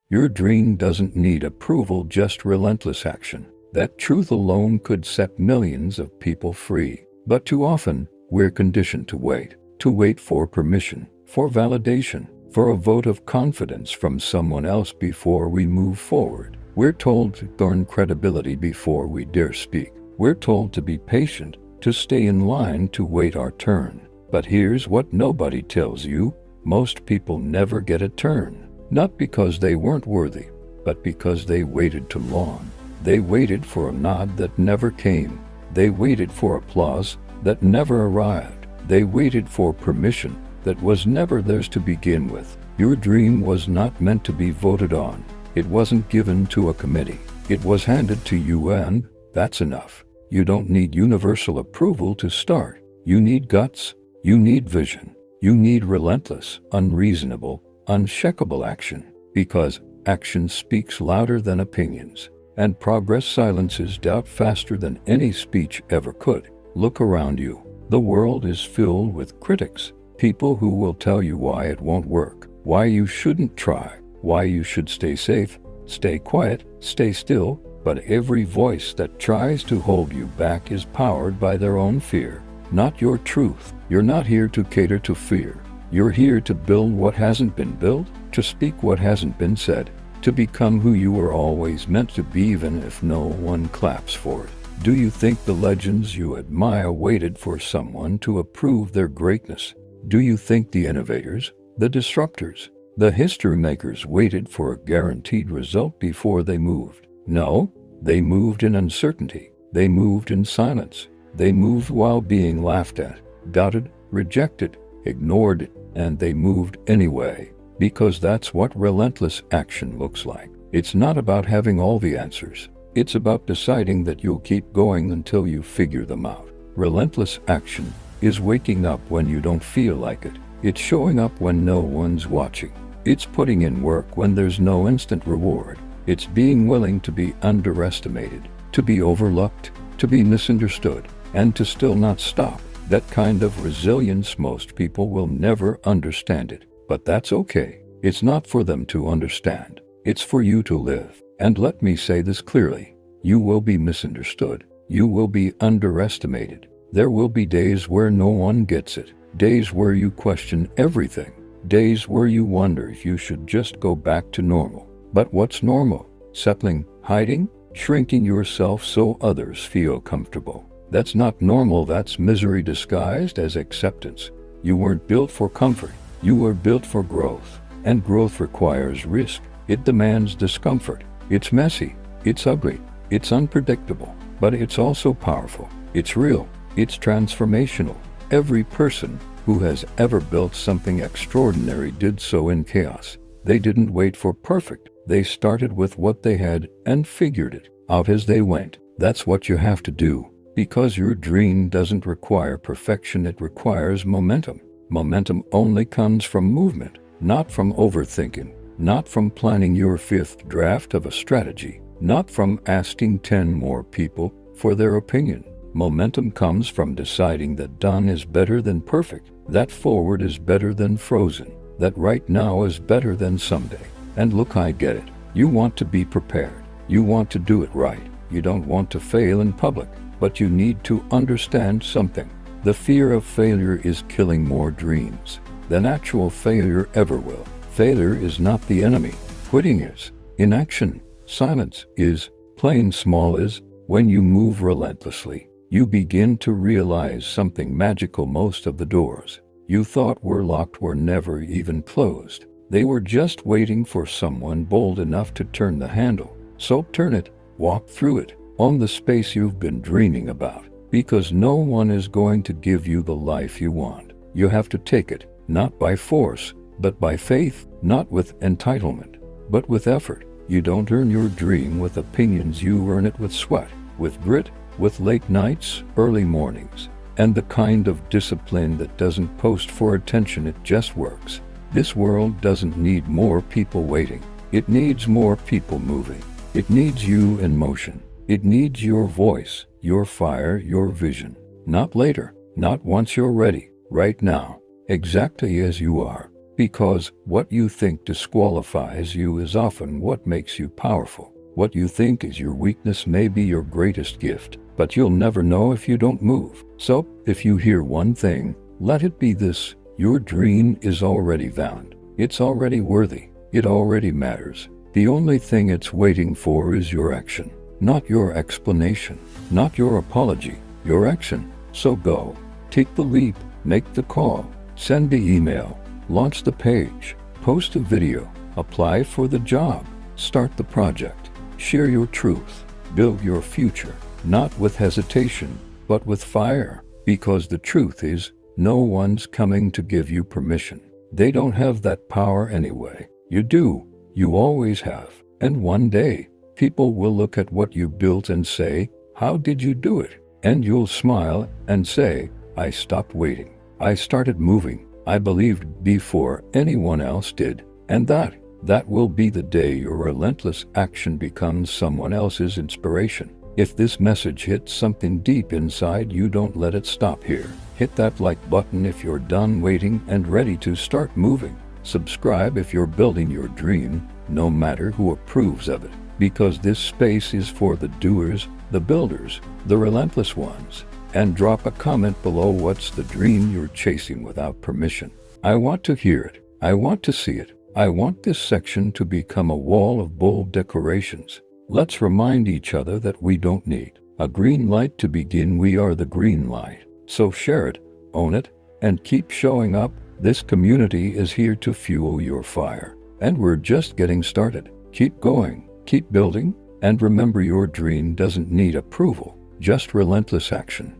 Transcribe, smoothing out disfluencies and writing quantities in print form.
Your dream doesn't need approval, just relentless action. That truth alone could set millions of people free. But too often, we're conditioned to wait for permission, for validation, for a vote of confidence from someone else before we move forward. We're told to earn credibility before we dare speak. We're told to be patient, to stay in line, to wait our turn. But here's what nobody tells you: most people never get a turn. Not because they weren't worthy, but because they waited too long. They waited for a nod that never came. They waited for applause that never arrived. They waited for permission that was never theirs to begin with. Your dream was not meant to be voted on. It wasn't given to a committee. It was handed to you, and that's enough. You don't need universal approval to start. You need guts. You need vision. You need relentless, unreasonable, unshakable action, because action speaks louder than opinions, and progress silences doubt faster than any speech ever could. Look around you. The world is filled with critics, people who will tell you why it won't work, why you shouldn't try, why you should stay safe, stay quiet, stay still. But every voice that tries to hold you back is powered by their own fear, not your truth. You're not here to cater to fear. You're here to build what hasn't been built, to speak what hasn't been said, to become who you were always meant to be, even if no one claps for it. Do you think the legends you admire waited for someone to approve their greatness? Do you think the innovators, the disruptors, the history makers waited for a guaranteed result before they moved? No, they moved in uncertainty. They moved in silence. They moved while being laughed at, doubted, rejected, ignored, and they moved anyway, because that's what relentless action looks like. It's not about having all the answers. It's about deciding that you'll keep going until you figure them out. Relentless action is waking up when you don't feel like it. It's showing up when no one's watching. It's putting in work when there's no instant reward. It's being willing to be underestimated, to be overlooked, to be misunderstood, and to still not stop. That kind of resilience, most people will never understand it. But that's okay. It's not for them to understand. It's for you to live. And let me say this clearly. You will be misunderstood. You will be underestimated. There will be days where no one gets it. Days where you question everything. Days where you wonder if you should just go back to normal. But what's normal? Settling, hiding, shrinking yourself so others feel comfortable. That's not normal. That's misery disguised as acceptance. You weren't built for comfort. You were built for growth. And growth requires risk. It demands discomfort. It's messy. It's ugly. It's unpredictable. But it's also powerful. It's real. It's transformational. Every person who has ever built something extraordinary did so in chaos. They didn't wait for perfect. They started with what they had and figured it out as they went. That's what you have to do. Because your dream doesn't require perfection, it requires momentum. Momentum only comes from movement, not from overthinking, not from planning your fifth draft of a strategy, not from asking 10 more people for their opinion. Momentum comes from deciding that done is better than perfect, that forward is better than frozen, that right now is better than someday. And look, I get it. You want to be prepared. You want to do it right. You don't want to fail in public. But you need to understand something. The fear of failure is killing more dreams than actual failure ever will. Failure is not the enemy. Quitting is. Inaction, silence is. Playing small is. When you move relentlessly, you begin to realize something magical. Most of the doors you thought were locked were never even closed. They were just waiting for someone bold enough to turn the handle. So turn it, walk through it, on the space you've been dreaming about, because no one is going to give you the life you want. You have to take it, not by force, but by faith, not with entitlement, but with effort. You don't earn your dream with opinions, you earn it with sweat, with grit, with late nights, early mornings, and the kind of discipline that doesn't post for attention, it just works. This world doesn't need more people waiting. It needs more people moving. It needs you in motion. It needs your voice, your fire, your vision. Not later, not once you're ready, right now, exactly as you are. Because what you think disqualifies you is often what makes you powerful. What you think is your weakness may be your greatest gift, but you'll never know if you don't move. So, if you hear one thing, let it be this: your dream is already valid. It's already worthy. It already matters. The only thing it's waiting for is your action. Not your explanation, not your apology, your action. So go. Take the leap, make the call, send the email, launch the page, post a video, apply for the job, start the project, share your truth, build your future, not with hesitation, but with fire. Because the truth is, no one's coming to give you permission. They don't have that power anyway. You do. You always have. And one day, people will look at what you built and say, "How did you do it?" And you'll smile and say, "I stopped waiting. I started moving. I believed before anyone else did." And that will be the day your relentless action becomes someone else's inspiration. If this message hits something deep inside you, don't let it stop here. Hit that like button if you're done waiting and ready to start moving. Subscribe if you're building your dream, no matter who approves of it. Because this space is for the doers, the builders, the relentless ones. And drop a comment below: what's the dream you're chasing without permission? I want to hear it. I want to see it. I want this section to become a wall of bold decorations. Let's remind each other that we don't need a green light to begin. We are the green light. So share it, own it, and keep showing up. This community is here to fuel your fire. And we're just getting started. Keep going, keep building, and remember, your dream doesn't need approval, just relentless action.